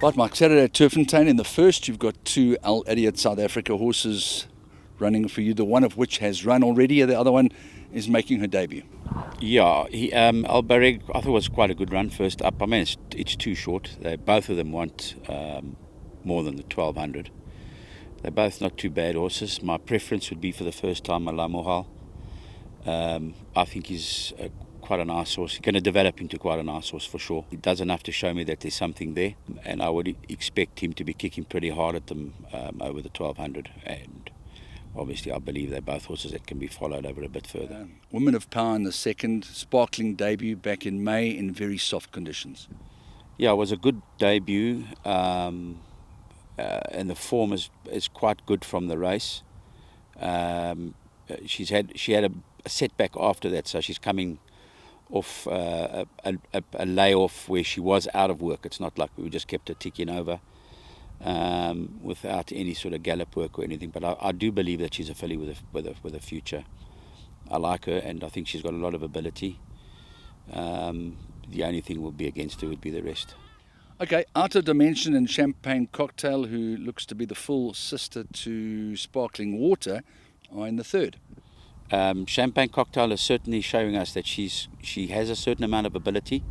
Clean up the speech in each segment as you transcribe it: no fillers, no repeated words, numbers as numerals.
Right, Mike, Saturday at Turffontein. In the first, you've got two Al Idiot South Africa horses running for you, the one of which has run already, the other one is making her debut. Yeah, Albereg, I thought was quite a good run first up. I mean, it's too short. Both of them want more than the 1200. They're both not too bad horses. My preference would be for the first time Alamohal. I think he's quite a nice horse. He's going to develop into quite a nice horse for sure. He does enough to show me that there's something there, and I would expect him to be kicking pretty hard at them over the 1200. And obviously, I believe they're both horses that can be followed over a bit further. Women of Power in the second, sparkling debut back in May in very soft conditions. Yeah, it was a good debut, and the form is quite good from the race. She had a setback after that, so she's coming off a layoff where she was out of work. It's not like we just kept her ticking over without any sort of gallop work or anything. But I do believe that she's a filly with a future. I like her, and I think she's got a lot of ability. The only thing will be against her would be the rest. Okay, Outer Dimension and Champagne Cocktail, who looks to be the full sister to Sparkling Water, are in the third. Champagne Cocktail is certainly showing us that she has a certain amount of ability.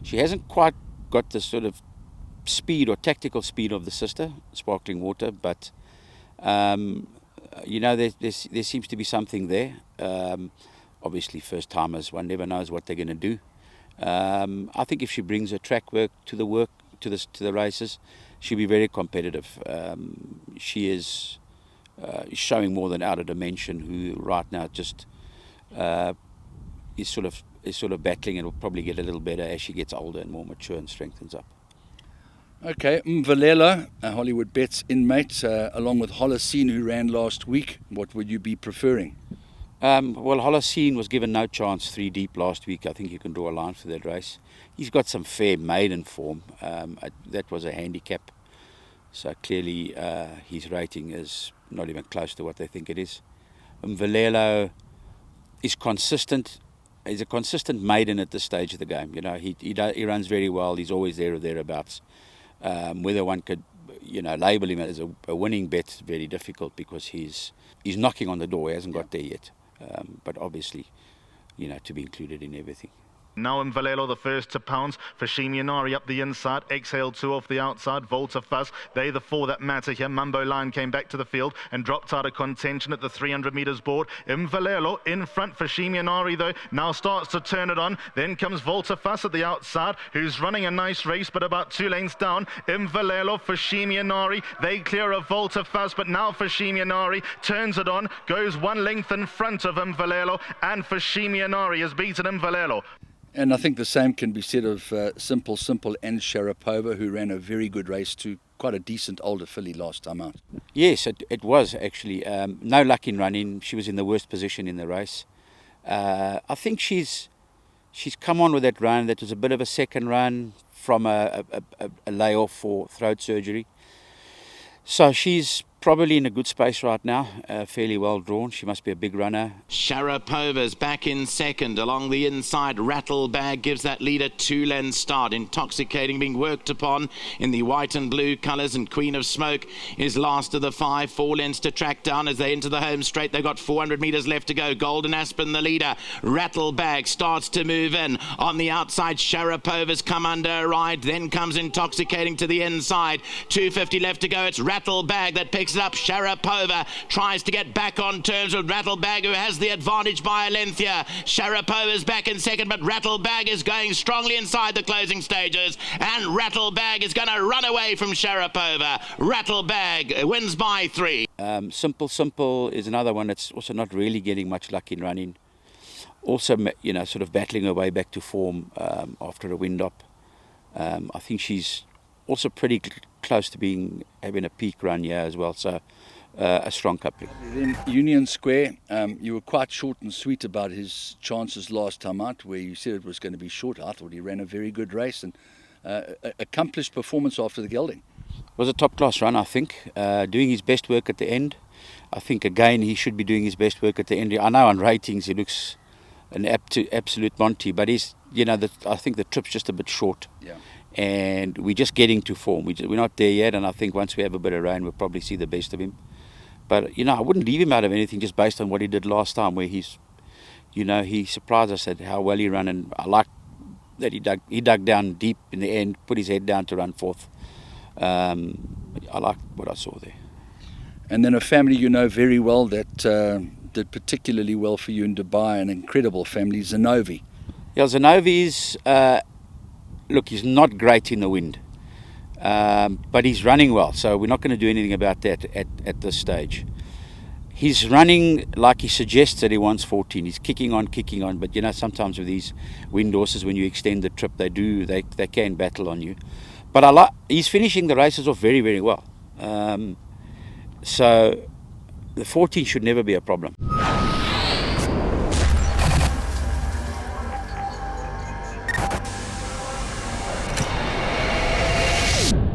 She hasn't quite got the sort of speed or tactical speed of the sister, Sparkling Water, but there seems to be something there. Obviously, first timers, one never knows what they're going to do. I think if she brings her track work to the races, she'll be very competitive. She is showing more than Outer Dimension, who right now just is sort of battling, and will probably get a little better as she gets older and more mature and strengthens up. Okay, Mvalelo, Hollywood Bets inmate, along with Holocene, who ran last week. What would you be preferring? Well, Holocene was given no chance 3 deep last week. I think you can draw a line for that race. He's got some fair maiden form. That was a handicap. So clearly his rating is not even close to what they think it is. Mvalelo is consistent. He's a consistent maiden at this stage of the game. You know, he runs very well. He's always there or thereabouts. Whether one could, label him as a winning bet is very difficult, because he's knocking on the door. He hasn't got there yet. But obviously, to be included in everything. Now Mvalelo the first to pounce. Fashimianari up the inside. Exhale 2 off the outside. Volta Fuzz. They the 4 that matter here. Mambo Lion came back to the field and dropped out of contention at the 300 metres board. Mvalelo in front. Fashimianari though now starts to turn it on. Then comes Volta Fuzz at the outside, who's running a nice race but about 2 lanes down. Mvalelo, Fashimianari. They clear of Volta Fuzz, but now Fashimianari turns it on. Goes 1 length in front of Mvalelo, and Fashimianari has beaten Mvalelo. And I think the same can be said of Simple and Sharapova, who ran a very good race to quite a decent older filly last time out. Yes, it was actually. No luck in running. She was in the worst position in the race. I think she's come on with that run. That was a bit of a second run from a layoff for throat surgery. So she's probably in a good space right now, fairly well drawn. She must be a big runner. Sharapova's back in second. Along the inside, Rattlebag gives that leader 2-length start. Intoxicating being worked upon in the white and blue colours, and Queen of Smoke is last of the 5. 4 lengths to track down as they enter the home straight. They've got 400 metres left to go. Golden Aspen the leader. Rattlebag starts to move in. On the outside, Sharapova's come under a ride. Then comes Intoxicating to the inside. 250 left to go. It's Rattlebag that picks it up. Sharapova tries to get back on terms with Rattlebag, who has the advantage by a length here. Sharapova's back in second, but Rattlebag is going strongly inside the closing stages, and Rattlebag is going to run away from Sharapova. Rattlebag wins by 3. Simple is another one that's also not really getting much luck in running. Also, sort of battling her way back to form after a wind up. I think she's also pretty close to having a peak run here as well, so a strong coupling. Then Union Square, you were quite short and sweet about his chances last time out, where you said it was going to be short. I thought he ran a very good race and accomplished performance after the gelding. It was a top-class run, I think, doing his best work at the end. I think, again, he should be doing his best work at the end. I know on ratings he looks an absolute Monty, but he's, I think the trip's just a bit short. Yeah. and we're just getting to form. We're not there yet, and I think once we have a bit of rain, we'll probably see the best of him. But, you know, I wouldn't leave him out of anything just based on what he did last time, where he's, you know, he surprised us at how well he ran, and I like that he dug down deep in the end, put his head down to run fourth. I like what I saw there. And then a family you know very well that did particularly well for you in Dubai, an incredible family, Zanovi. Yeah, Zanovi's, look, he's not great in the wind, but he's running well, so we're not going to do anything about that at this stage. He's running like he suggests that he wants 14. He's kicking on, but you know, sometimes with these wind horses, when you extend the trip, they can battle on you. But he's finishing the races off very, very well. So the 14 should never be a problem.